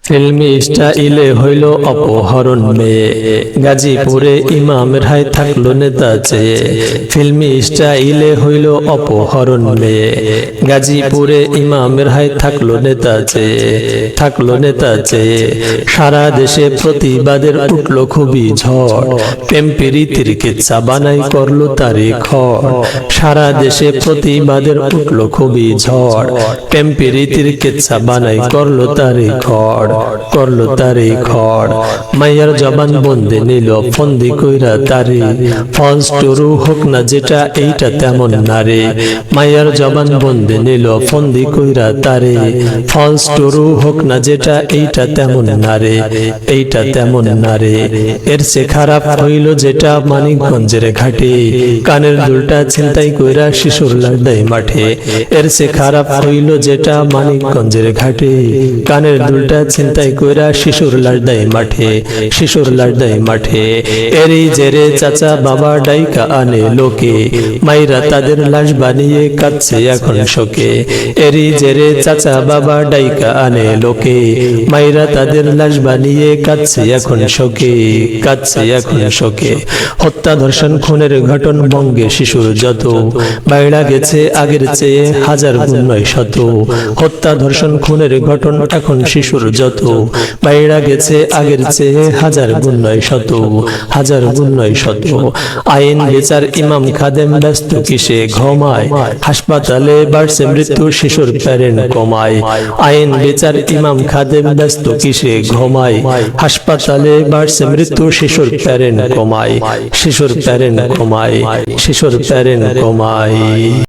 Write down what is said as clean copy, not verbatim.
ফিল্মি স্টাইলে হইল অপহরণ মেয়ে, গাজীপুরে ইমামের হায় থাকলো নেতা চেয়ে। ফিল্মি স্টাইলে হইল অপহরণ মেয়ে, গাজীপুরে ইমামের হায় থাকলো নেতা চেয়ে, থাকলো নেতা চেয়ে। সারা দেশে প্রতিবাদের উঠলো খুবই ঝড়, প্রেম প্রীতির কিচ্ছা বানাই করলো তারে খড়। সারা দেশে প্রতিবাদের উঠলো খুবই ঝড়, প্রেম প্রীতির কিচ্ছা বানাই করলো তারে খড়, করলো তারে খড়। মাইয়ার জবান বন্দে নিল ফন্দি কইরা তারে, ফলস টরু হোক না যেটা এইটা তেমন না রে। মাইয়ার জবান বন্দে নিল ফন্দি কইরা তারে, ফলস টরু হোক না যেটা এইটা তেমন না রে, এইটা তেমন না রে। এর সে খারাপ হইল যেটা মানিকগঞ্জের ঘাটে, কানের দুলটা ছিনতাই কইরা শিশুর লাড়াই মাঠে। এর সে খারাপ হইল যেটা মানিকগঞ্জের ঘাটে, কানের দুলটা ছিনতাই কইরা শিশুর লাড়াই মাঠে, শিশুর লাড়াই মাঠে। এরই জেরে চাচা বাবা ডাইকা আনে লোকে, মাইরা তাদের লাশ বানিয়ে কাঁদছে এখন শোকে। এরই জেরে চাচা বাবা ডাইকা আনে লোকে, মাইরা তাদের লাশ বানিয়ে কাঁদছে এখন শোকে, কাঁদছে এখন শোকে। হত্যা ধর্ষণ খুনের ঘটন বঙ্গে শিশুর যত, বাইরা গেছে আগের চেয়ে হাজার গুণ নয় শত। হত্যা ধর্ষণ খুনের ঘটন এখন শিশুর যত, বাইরা গেছে আগের চেয়ে হাজার গুণ নয় শত, হাজার গুণ নয় শত। আইন বিচার ইমাম খাদেম ব্যস্ত কিসে ঘুমায়, হাসপাতালে বাড়ছে মৃত্যু শিশুর প্যারেন্ট কমায়। আইন বিচার ইমাম খাদেম ব্যস্ত কিসে ঘুমায়, হাসপাতালে বাড়ছে মৃত্যু শিশুর প্যারেন্ট কমায়, শিশুর প্যারেন্ট কমায়, শিশুর প্যারেন্ট কমায়।